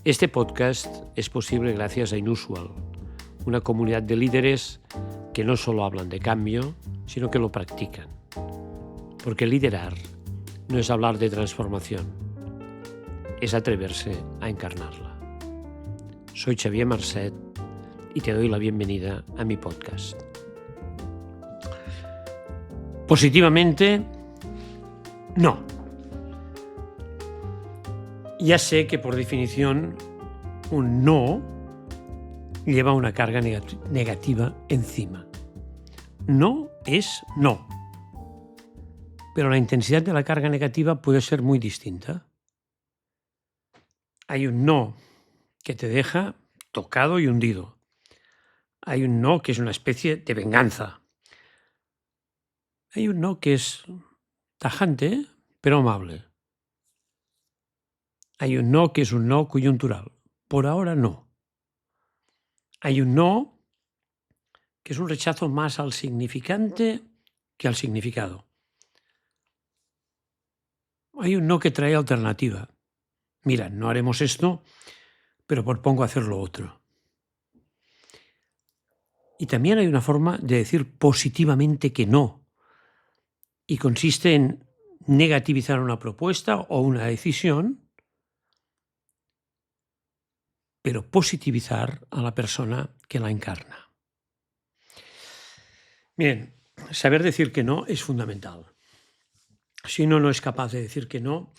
Este podcast es posible gracias a Inusual, una comunidad de líderes que no solo hablan de cambio, sino que lo practican. Porque liderar no es hablar de transformación, es atreverse a encarnarla. Soy Xavier Marcet y te doy la bienvenida a mi podcast. Positivamente, no. Ya sé que por definición un no lleva una carga negativa encima. No es no. Pero la intensidad de la carga negativa puede ser muy distinta. Hay un no que te deja tocado y hundido. Hay un no que es una especie de venganza. Hay un no que es tajante, pero amable. Hay un no que es un no coyuntural. Por ahora no. Hay un no que es un rechazo más al significante que al significado. Hay un no que trae alternativa. Mira, no haremos esto, pero propongo hacer lo otro. Y también hay una forma de decir positivamente que no, y consiste en negativizar una propuesta o una decisión, pero positivizar a la persona que la encarna. Miren, saber decir que no es fundamental. Si uno no es capaz de decir que no,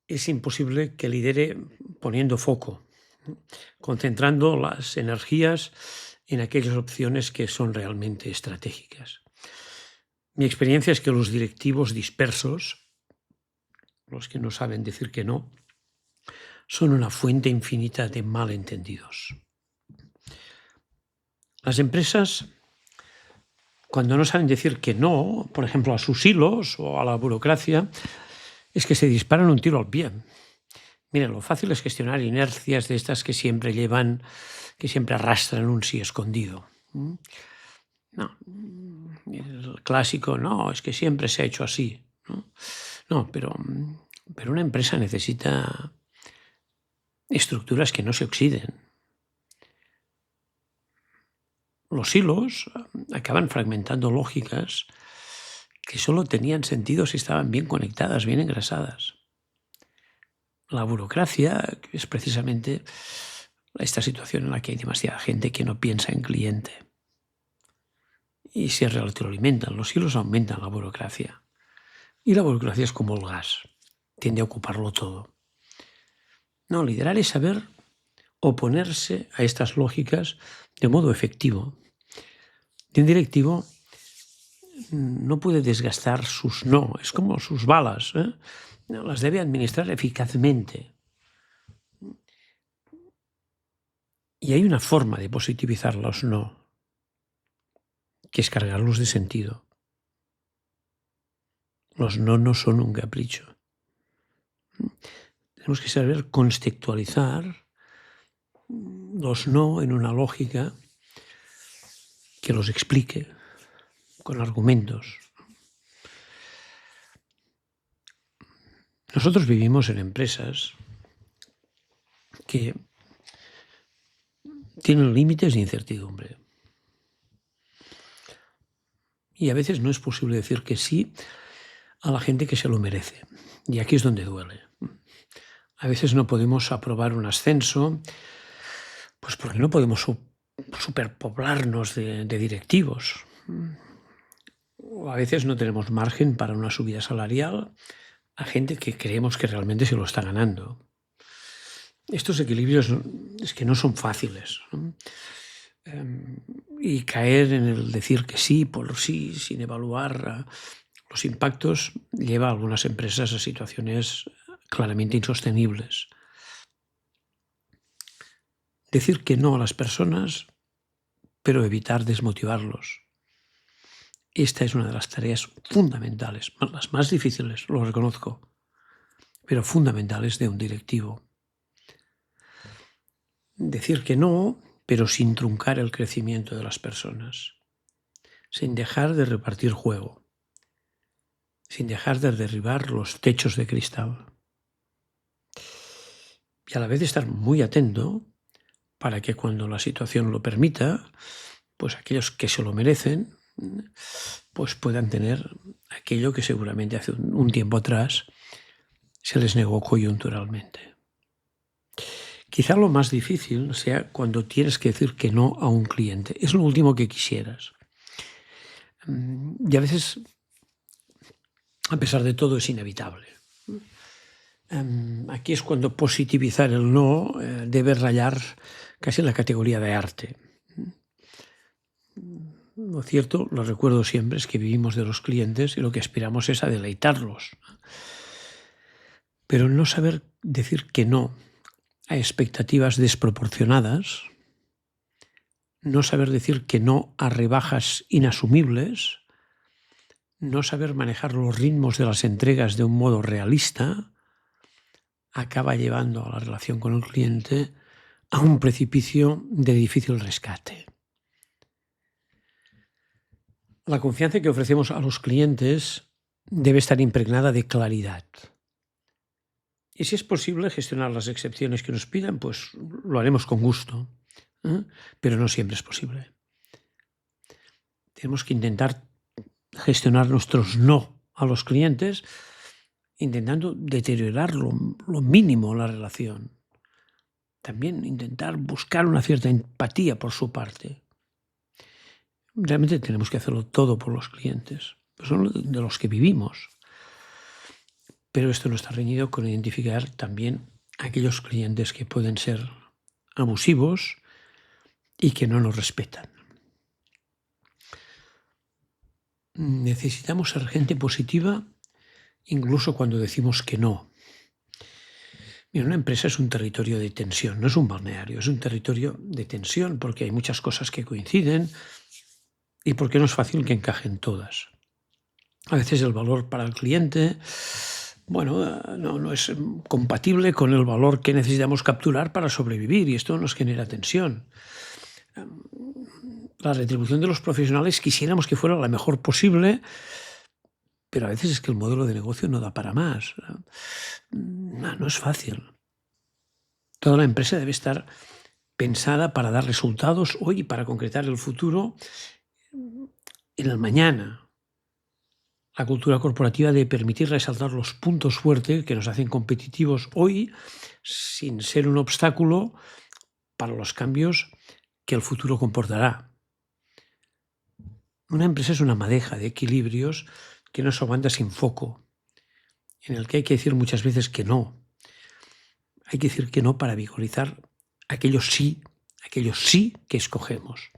es imposible que lidere poniendo foco, concentrando las energías en aquellas opciones que son realmente estratégicas. Mi experiencia es que los directivos dispersos, los que no saben decir que no, son una fuente infinita de malentendidos. Las empresas, cuando no saben decir que no, por ejemplo, a sus hilos o a la burocracia, es que se disparan un tiro al pie. Miren, lo fácil es gestionar inercias de estas que siempre arrastran un sí escondido. No, el clásico, no, es que siempre se ha hecho así. No, pero una empresa necesita estructuras que no se oxiden. Los hilos acaban fragmentando lógicas que solo tenían sentido si estaban bien conectadas, bien engrasadas. La burocracia es precisamente esta situación en la que hay demasiada gente que no piensa en cliente. Y se retroalimentan, los hilos aumentan la burocracia. Y la burocracia es como el gas, tiende a ocuparlo todo. No, liderar es saber oponerse a estas lógicas de modo efectivo. Y un directivo no puede desgastar sus no, es como sus balas, las debe administrar eficazmente. Y hay una forma de positivizar los no, que es cargarlos de sentido. Los no son un capricho. Tenemos que saber contextualizar los no en una lógica que los explique con argumentos. Nosotros vivimos en empresas que tienen límites de incertidumbre. Y a veces no es posible decir que sí a la gente que se lo merece. Y aquí es donde duele. A veces no podemos aprobar un ascenso, pues porque no podemos superpoblarnos de directivos. O a veces no tenemos margen para una subida salarial a gente que creemos que realmente se lo está ganando. Estos equilibrios es que no son fáciles, ¿no? Y caer en el decir que sí por sí, sin evaluar los impactos, lleva a algunas empresas a situaciones claramente insostenibles. Decir que no a las personas, pero evitar desmotivarlos. Esta es una de las tareas fundamentales, las más difíciles, lo reconozco, pero fundamentales de un directivo. Decir que no, pero sin truncar el crecimiento de las personas, sin dejar de repartir juego, sin dejar de derribar los techos de cristal. y a la vez estar muy atento para que cuando la situación lo permita, pues aquellos que se lo merecen, pues puedan tener aquello que seguramente hace un tiempo atrás se les negó coyunturalmente. Quizá lo más difícil sea cuando tienes que decir que no a un cliente. Es lo último que quisieras. Y a veces, a pesar de todo, es inevitable. Aquí es cuando positivizar el no debe rayar casi en la categoría de arte. Lo cierto, lo recuerdo siempre, es que vivimos de los clientes y lo que aspiramos es a deleitarlos. Pero no saber decir que no a expectativas desproporcionadas, no saber decir que no a rebajas inasumibles, no saber manejar los ritmos de las entregas de un modo realista, acaba llevando a la relación con el cliente a un precipicio de difícil rescate. La confianza que ofrecemos a los clientes debe estar impregnada de claridad. Y si es posible gestionar las excepciones que nos pidan, pues lo haremos con gusto, pero no siempre es posible. Tenemos que intentar gestionar nuestros no a los clientes intentando deteriorar lo mínimo la relación. También intentar buscar una cierta empatía por su parte. Realmente tenemos que hacerlo todo por los clientes, pues son de los que vivimos. Pero esto no está reñido con identificar también aquellos clientes que pueden ser abusivos y que no nos respetan. Necesitamos ser gente positiva incluso cuando decimos que no. Mira, una empresa es un territorio de tensión, no es un balneario, es un territorio de tensión porque hay muchas cosas que coinciden y porque no es fácil que encajen todas. A veces el valor para el cliente, no es compatible con el valor que necesitamos capturar para sobrevivir y esto nos genera tensión. La retribución de los profesionales quisiéramos que fuera la mejor posible, pero a veces es que el modelo de negocio no da para más. No es fácil. Toda la empresa debe estar pensada para dar resultados hoy y para concretar el futuro en el mañana. La cultura corporativa debe permitir resaltar los puntos fuertes que nos hacen competitivos hoy sin ser un obstáculo para los cambios que el futuro comportará. Una empresa es una madeja de equilibrios que no se aguanta sin foco, en el que hay que decir muchas veces que no. Hay que decir que no para vigorizar aquellos sí que escogemos.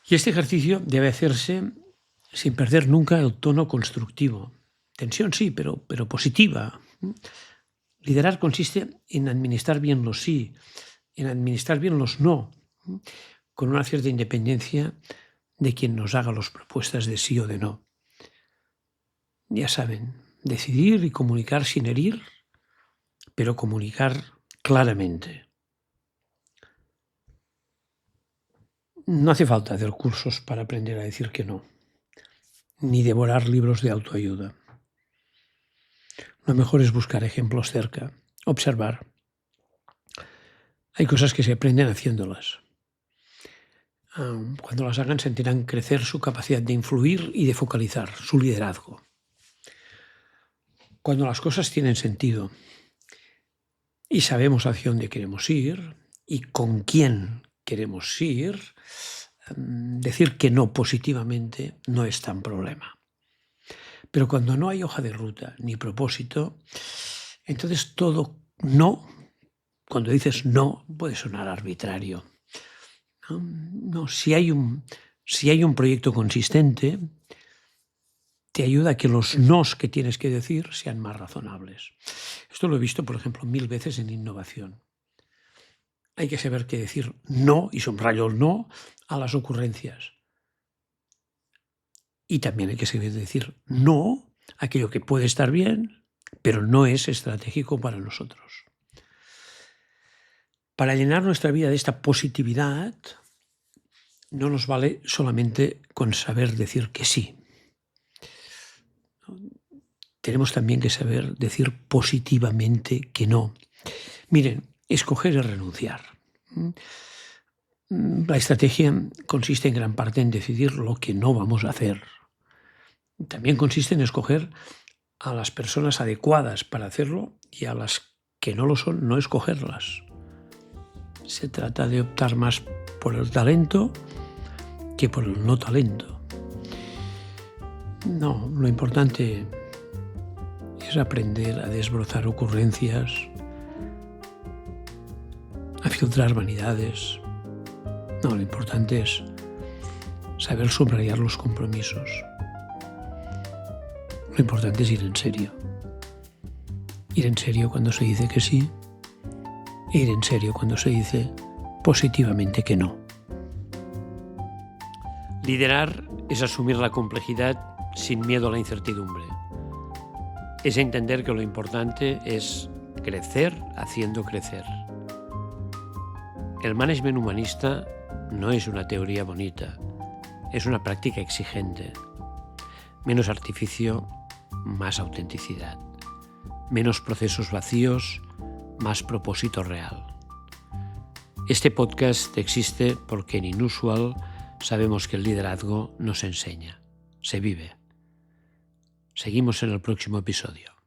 Y este ejercicio debe hacerse sin perder nunca el tono constructivo. Tensión sí, pero positiva. Liderar consiste en administrar bien los sí, en administrar bien los no, con una cierta independencia de quien nos haga las propuestas de sí o de no. Ya saben, decidir y comunicar sin herir, pero comunicar claramente. No hace falta hacer cursos para aprender a decir que no, ni devorar libros de autoayuda. Lo mejor es buscar ejemplos cerca, observar. Hay cosas que se aprenden haciéndolas. Cuando las hagan sentirán crecer su capacidad de influir y de focalizar su liderazgo. Cuando las cosas tienen sentido y sabemos hacia dónde queremos ir y con quién queremos ir, decir que no positivamente no es tan problema. Pero cuando no hay hoja de ruta ni propósito, entonces todo no, cuando dices no, puede sonar arbitrario. No, si hay un proyecto consistente, te ayuda a que los nos que tienes que decir sean más razonables. Esto lo he visto, por ejemplo, 1000 veces en innovación. Hay que saber qué decir no, y subrayo el no, a las ocurrencias. Y también hay que saber decir no a aquello que puede estar bien, pero no es estratégico para nosotros. Para llenar nuestra vida de esta positividad, no nos vale solamente con saber decir que sí. Tenemos también que saber decir positivamente que no. Miren, escoger es renunciar. La estrategia consiste en gran parte en decidir lo que no vamos a hacer. También consiste en escoger a las personas adecuadas para hacerlo y a las que no lo son, no escogerlas. Se trata de optar más por el talento que por el no talento. No, lo importante es aprender a desbrozar ocurrencias, a filtrar vanidades. No, lo importante es saber subrayar los compromisos. Lo importante es ir en serio. Ir en serio cuando se dice que sí, e ir en serio cuando se dice positivamente que no. Liderar es asumir la complejidad sin miedo a la incertidumbre. Es entender que lo importante es crecer haciendo crecer. El management humanista no es una teoría bonita, es una práctica exigente. Menos artificio, más autenticidad. Menos procesos vacíos, más propósito real. Este podcast existe porque en Inusual sabemos que el liderazgo no se enseña, se vive. Seguimos en el próximo episodio.